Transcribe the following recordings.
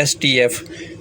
SDF,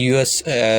US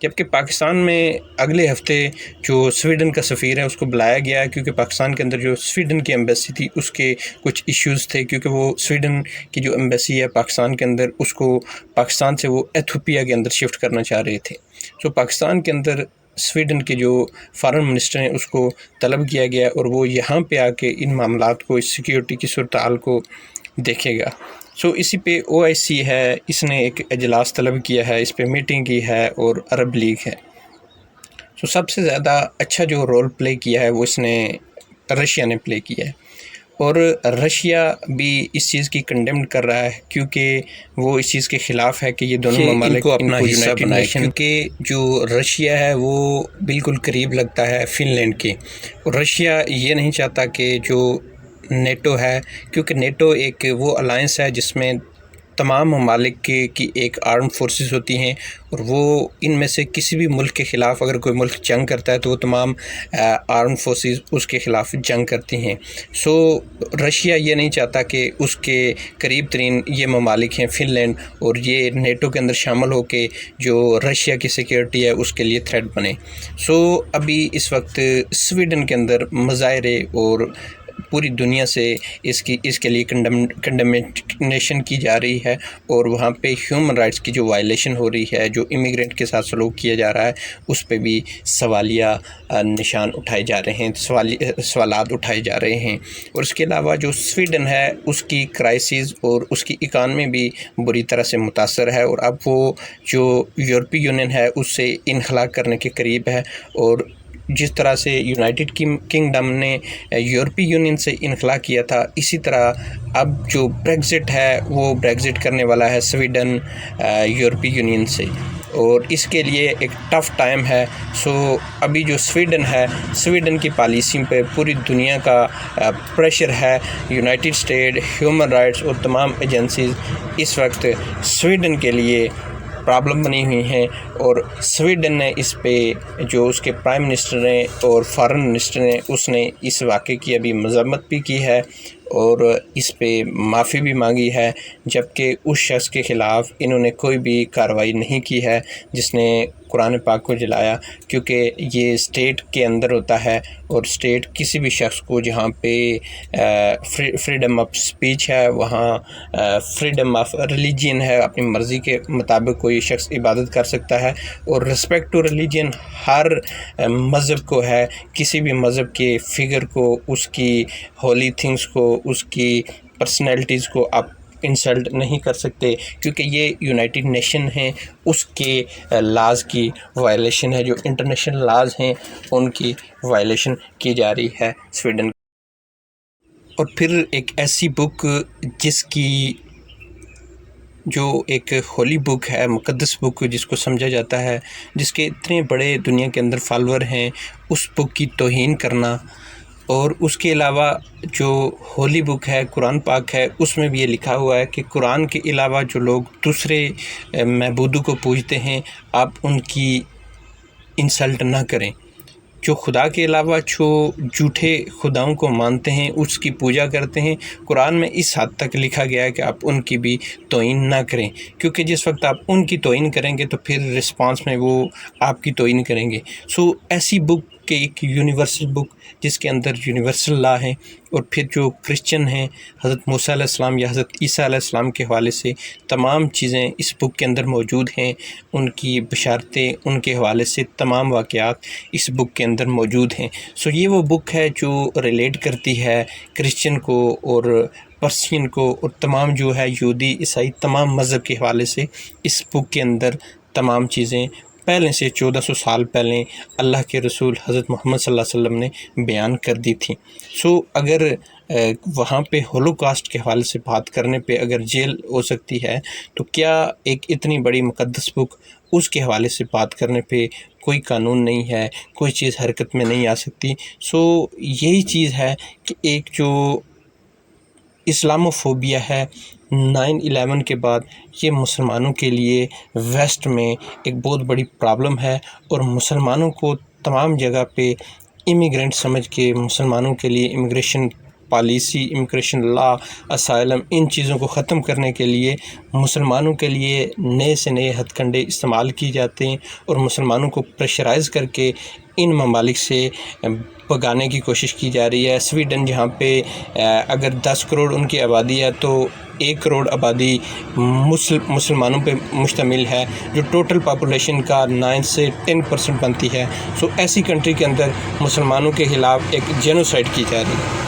جبکہ پاکستان میں اگلے ہفتے جو سویڈن کا سفیر ہے اس کو بلایا گیا ہے، کیونکہ پاکستان کے اندر جو سویڈن کی ایمبیسی تھی اس کے کچھ ایشوز تھے، کیونکہ وہ سویڈن کی جو ایمبیسی ہے پاکستان کے اندر اس کو پاکستان سے وہ ایتھوپیا کے اندر شفٹ کرنا چاہ رہے تھے۔ سو پاکستان کے اندر سویڈن کے جو فارن منسٹر ہیں اس کو طلب کیا گیا اور وہ یہاں پہ آ کے ان معاملات کو، اس سیکیورٹی کی صورتحال کو دیکھے گا۔ سو اسی پہ OIC ہے، اس نے ایک اجلاس طلب کیا ہے، اس پہ میٹنگ کی ہے، اور عرب لیگ ہے۔ سو سب سے زیادہ اچھا جو رول پلے کیا ہے وہ اس نے رشیا نے پلے کیا ہے، اور رشیا بھی اس چیز کی کنڈیمڈ کر رہا ہے، کیونکہ وہ اس چیز کے خلاف ہے کہ یہ دونوں ممالک کو اپنا حصہ بنائے، کیونکہ جو رشیا ہے وہ بالکل قریب لگتا ہے فن لینڈ کے، اور رشیا یہ نہیں چاہتا کہ جو نیٹو ہے، کیونکہ نیٹو ایک وہ الائنس ہے جس میں تمام ممالک کی ایک آرم فورسز ہوتی ہیں، اور وہ ان میں سے کسی بھی ملک کے خلاف اگر کوئی ملک جنگ کرتا ہے تو وہ تمام آرم فورسز اس کے خلاف جنگ کرتی ہیں۔ سو رشیا یہ نہیں چاہتا کہ اس کے قریب ترین یہ ممالک ہیں فن لینڈ، اور یہ نیٹو کے اندر شامل ہو کے جو رشیا کی سیکیورٹی ہے اس کے لیے تھریٹ بنے۔ سو ابھی اس وقت سویڈن کے اندر مظاہرے اور پوری دنیا سے اس کے لیے کنڈمنیشن کی جا رہی ہے، اور وہاں پہ ہیومن رائٹس کی جو وائلیشن ہو رہی ہے، جو امیگرینٹ کے ساتھ سلوک کیا جا رہا ہے، اس پہ بھی سوالیہ نشان اٹھائے جا رہے ہیں، سوالات اٹھائے جا رہے ہیں۔ اور اس کے علاوہ جو سویڈن ہے اس کی کرائسس اور اس کی اکانومی بھی بری طرح سے متاثر ہے، اور اب وہ جو یورپی یونین ہے اس سے انخلا کرنے کے قریب ہے، اور جس طرح سے یونائٹڈ کنگڈم نے یورپی یونین سے انخلا کیا تھا، اسی طرح اب جو بریگزٹ ہے وہ بریگزٹ کرنے والا ہے سویڈن یورپی یونین سے، اور اس کے لیے ایک ٹف ٹائم ہے۔ سو ابھی جو سویڈن ہے، سویڈن کی پالیسی پہ پوری دنیا کا پریشر ہے، یونائٹڈ اسٹیٹ، ہیومن رائٹس اور تمام ایجنسیز اس وقت سویڈن کے لیے پرابلم بنی ہوئی ہیں، اور سویڈن نے اس پہ جو اس کے پرائم منسٹر نے اور فارن منسٹر نے اس نے اس واقعے کی ابھی مذمت بھی کی ہے اور اس پہ معافی بھی مانگی ہے، جبکہ اس شخص کے خلاف انہوں نے کوئی بھی کارروائی نہیں کی ہے جس نے قرآن پاک کو جلایا، کیونکہ یہ اسٹیٹ کے اندر ہوتا ہے، اور اسٹیٹ کسی بھی شخص کو جہاں پہ فریڈم آف اسپیچ ہے، وہاں فریڈم آف ریلیجین ہے، اپنی مرضی کے مطابق کوئی شخص عبادت کر سکتا ہے، اور رسپیکٹ ٹو ریلیجین ہر مذہب کو ہے، کسی بھی مذہب کے فگر کو، اس کی ہولی تھنگس کو، اس کی پرسنالٹیز کو آپ انسلٹ نہیں کر سکتے، کیونکہ یہ یونائٹڈ نیشن ہیں، اس کے لاز کی وائلیشن ہے، جو انٹرنیشنل لاز ہیں ان کی وائلیشن کی جا رہی ہے سویڈن۔ اور پھر ایک ایسی بک جس کی جو ایک ہولی بک ہے، مقدس بک جس کو سمجھا جاتا ہے، جس کے اتنے بڑے دنیا کے اندر فالوور ہیں، اس بک کی توہین کرنا، اور اس کے علاوہ جو ہولی بک ہے، قرآن پاک ہے، اس میں بھی یہ لکھا ہوا ہے کہ قرآن کے علاوہ جو لوگ دوسرے معبودوں کو پوجتے ہیں آپ ان کی انسلٹ نہ کریں، جو خدا کے علاوہ جو جھوٹے خداؤں کو مانتے ہیں اس کی پوجا کرتے ہیں، قرآن میں اس حد تک لکھا گیا ہے کہ آپ ان کی بھی توہین نہ کریں، کیونکہ جس وقت آپ ان کی توہین کریں گے تو پھر رسپانس میں وہ آپ کی توہین کریں گے۔ سو ایسی بک کہ ایک یونیورسل بک جس کے اندر یونیورسل لا ہے، اور پھر جو کرسچن ہیں حضرت موسیٰ علیہ السلام یا حضرت عیسیٰ علیہ السلام کے حوالے سے تمام چیزیں اس بک کے اندر موجود ہیں، ان کی بشارتیں، ان کے حوالے سے تمام واقعات اس بک کے اندر موجود ہیں۔ سو یہ وہ بک ہے جو ریلیٹ کرتی ہے کرسچن کو اور پرسین کو اور تمام جو ہے یہودی عیسائی تمام مذہب کے حوالے سے اس بک کے اندر تمام چیزیں پہلے سے 1400 سال پہلے اللہ کے رسول حضرت محمد صلی اللہ علیہ وسلم نے بیان کر دی تھی۔ سو اگر وہاں پہ ہولوکاسٹ کے حوالے سے بات کرنے پہ اگر جیل ہو سکتی ہے، تو کیا ایک اتنی بڑی مقدس بک اس کے حوالے سے بات کرنے پہ کوئی قانون نہیں ہے، کوئی چیز حرکت میں نہیں آ سکتی؟ سو یہی چیز ہے کہ ایک جو اسلاموفوبیا ہے 9/11 کے بعد، یہ مسلمانوں کے لیے ویسٹ میں ایک بہت بڑی پرابلم ہے، اور مسلمانوں کو تمام جگہ پہ امیگرینٹ سمجھ کے مسلمانوں کے لیے امیگریشن پالیسی، امیگریشن لا، اسائلم، ان چیزوں کو ختم کرنے کے لیے مسلمانوں کے لیے نئے سے نئے ہتھ کنڈے استعمال کیے جاتے ہیں اور مسلمانوں کو پریشرائز کر کے ان ممالک سے بھگانے کی کوشش کی جا رہی ہے۔ سویڈن جہاں پہ اگر 10 کروڑ ان کی آبادی ہے تو 1 کروڑ آبادی مسلمانوں پہ مشتمل ہے، جو ٹوٹل پاپولیشن کا 9 سے 10% بنتی ہے۔ ایسی کنٹری کے اندر مسلمانوں کے خلاف ایک جینوسائیڈ کی جا رہی ہے۔